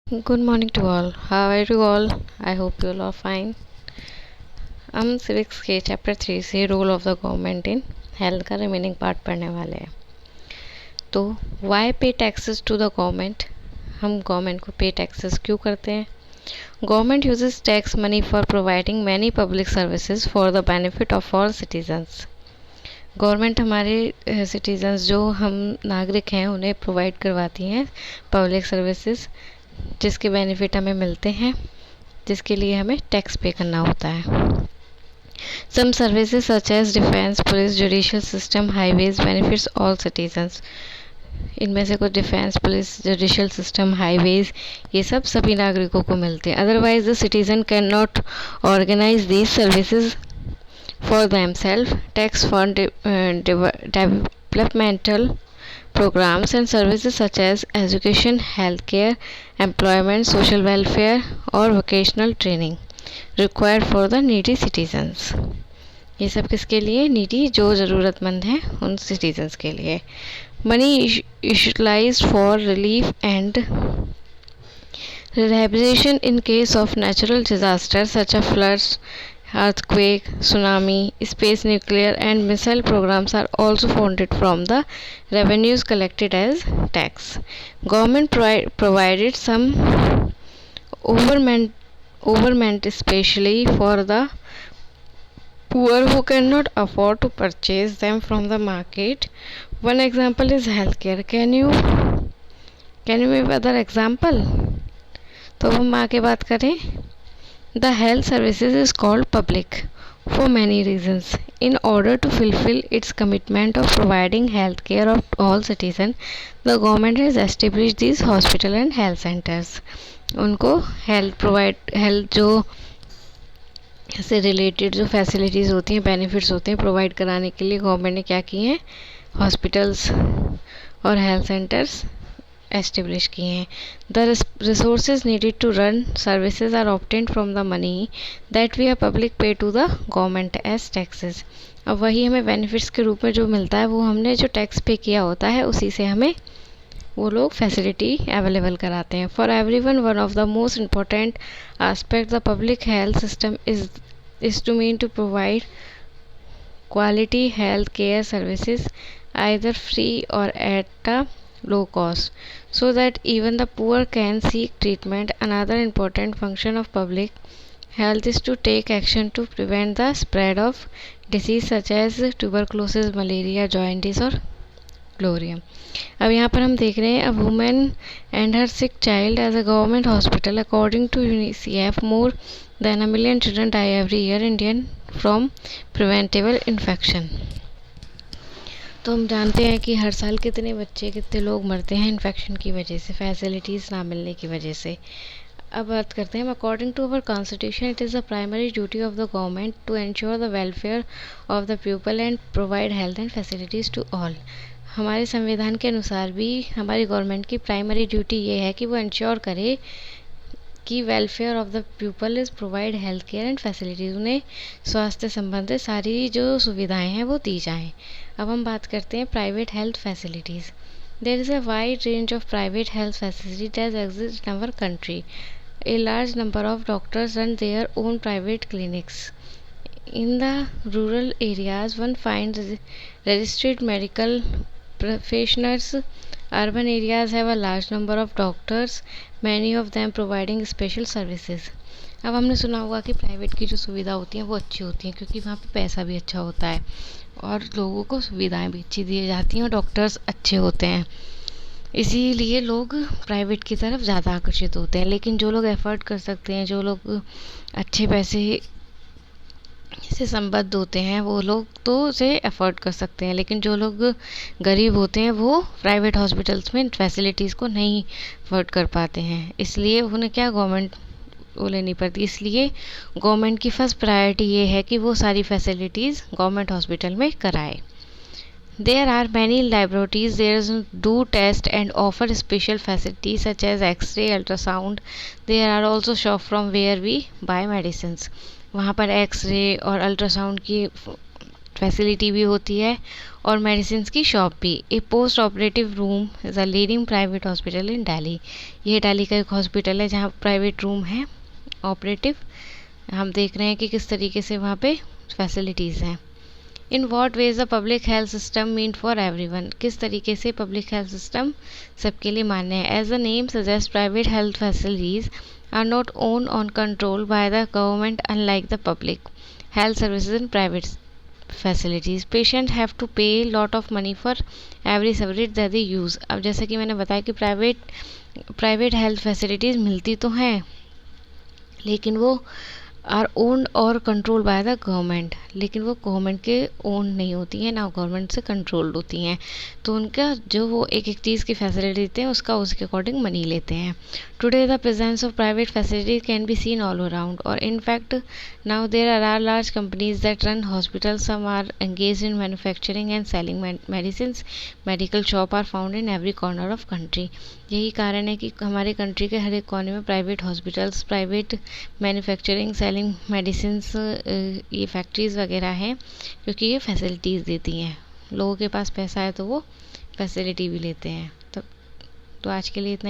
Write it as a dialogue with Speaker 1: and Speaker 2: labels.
Speaker 1: Good morning to all. How are you all? I hope you all are fine. हम civics के chapter 3 से role of the government in health का remaining part पढ़ने वाले हैं। तो why pay taxes to the government, हम government को पे टैक्सेस क्यों करते हैं? Government uses tax money for providing many public services for the benefit of all citizens. Government हमारे सिटीजन्स जो हम नागरिक हैं उन्हें प्रोवाइड करवाती हैं पब्लिक सर्विसेज, जिसके बेनिफिट हमें मिलते हैं, जिसके लिए हमें टैक्स पे करना होता है। Some services such as defence, police, judicial system, highways benefits all citizens. इनमें से कुछ defence, police, judicial system, highways, ये सब सभी नागरिकों को मिलते हैं। Otherwise the citizen can not organise these services for themselves. Tax fund developmental programs and services such as education, healthcare, employment, social welfare or vocational training required for the needy citizens। ये सब किसके लिए? Needy, जो ज़रूरतमंद हैं उन citizens के लिए। Money utilised for relief and rehabilitation in case of natural disasters such as floods, earthquake, tsunami, space, nuclear and missile programs are also funded from the revenues collected as tax. Government provided some overment especially for the poor who cannot afford to purchase them from the market. One example is healthcare. Can you give other example? तो हम आगे बात करें। The health services is called public for many reasons. In order to fulfil its commitment of providing health care of all citizen, the government has establish this hospital and health centres. उनको health जो से related जो facilities होती हैं, benefits होते हैं, provide कराने के लिए गवर्नमेंट ने क्या किए हैं? हॉस्पिटल्स और हेल्थ सेंटर्स एस्टेब्लिश किए हैं। The resources needed to run services are obtained from the money that we are public pay to the government as taxes. अब वही हमें बेनिफिट्स के रूप में जो मिलता है वो हमने जो टैक्स पे किया होता है उसी से हमें वो लोग फैसिलिटी अवेलेबल कराते हैं। For everyone one of the most important aspect the public health system is to mean to provide quality health care services either free or at a low cost so that even the poor can seek treatment. Another important function of public health is to take action to prevent the spread of disease such as tuberculosis, malaria, jaundice और क्लोरियम। अब यहाँ पर हम देख रहे हैं a women and her sick child as a government hospital. According to UNICEF more than 1 million children die every year Indian from preventable infection. तो हम जानते हैं कि हर साल कितने बच्चे, कितने लोग मरते हैं इन्फेक्शन की वजह से, फैसिलिटीज़ ना मिलने की वजह से। अब बात करते हैं, according to our constitution it is the primary duty of the government to ensure the welfare of the people and provide health and facilities to all. हमारे संविधान के अनुसार भी हमारी गवर्नमेंट की प्राइमरी ड्यूटी ये है कि वो इंश्योर करे कि welfare of the people is provide health care and facilities, उन्हें स्वास्थ्य संबंधित सारी जो सुविधाएं हैं वो दी जाएं। अब हम बात करते हैं private health facilities. There is a wide range of private health facilities exist in our country. A large number of doctors run their own private clinics. In the rural areas, one finds registered medical professionals. Urban areas have a large number of doctors, many of them providing special services. अब हमने सुना होगा कि private की जो सुविधा होती हैं वो अच्छी होती हैं क्योंकि वहाँ पे पैसा भी अच्छा होता है और लोगों को सुविधाएं भी अच्छी दी जाती हैं और डॉक्टर्स अच्छे होते हैं, इसीलिए लोग प्राइवेट की तरफ ज़्यादा आकर्षित होते हैं। लेकिन जो लोग एफर्ट कर सकते हैं, जो लोग अच्छे पैसे से संबद्ध होते हैं वो लोग तो उसे अफोर्ड कर सकते हैं, लेकिन जो लोग गरीब होते हैं वो प्राइवेट हॉस्पिटल्स में फैसिलिटीज़ को नहीं अफोर्ड कर पाते हैं, इसलिए उन्हें क्या गवर्नमेंट वो लेनी पड़ती। इसलिए गवर्नमेंट की फर्स्ट प्रायोरिटी ये है कि वो सारी फैसिलिटीज़ गवर्नमेंट हॉस्पिटल में कराए। There are many laboratories there do test and offer special facilities such as X-ray, ultrasound. There are also shop from where we buy medicines. वहाँ पर एक्सरे और अल्ट्रासाउंड की फैसिलिटी भी होती है और मेडिसिन की शॉप भी। A post operative room is a leading private hospital in Delhi. ये दिल्ली का एक हॉस्पिटल है जहाँ प्राइवेट रूम है ऑपरेटिव। हम देख रहे हैं कि किस तरीके से वहाँ पे फैसिलिटीज़ हैं। In what veg the public health system mean for everyone. किस तरीके से पब्लिक हेल्थ सिस्टम सबके लिए मान्य है। As the name suggest private health facilities are not own on control by the government unlike the public health services in private facilities. Patients have to pay lot of money for every service that they use. अब जैसे कि मैंने बताया कि private health facilities मिलती तो हैं लेकिन वो आर ओन्ड और कंट्रोल बाय द गवर्नमेंट, लेकिन वो गवर्नमेंट के ओन नहीं होती हैं, ना गवर्नमेंट से कंट्रोल्ड होती हैं। तो उनका जो वो एक एक चीज़ की फैसिलिटी देते हैं उसका उसके अकॉर्डिंग मनी लेते हैं। Today the presence of private facilities can be seen all around और in fact now there are large companies that run hospital, some are engage in manufacturing and selling medicine. Medical shop are found in every corner of country. यही कारण है कि हमारे country के हर एक कोने में private hospitals, private manufacturing, selling medicines, ये फैक्ट्रीज़ वगैरह हैं क्योंकि ये फैसिलिटीज़ देती हैं। लोगों के पास पैसा है तो वो फैसिलिटी भी लेते हैं। तो आज के लिए इतना।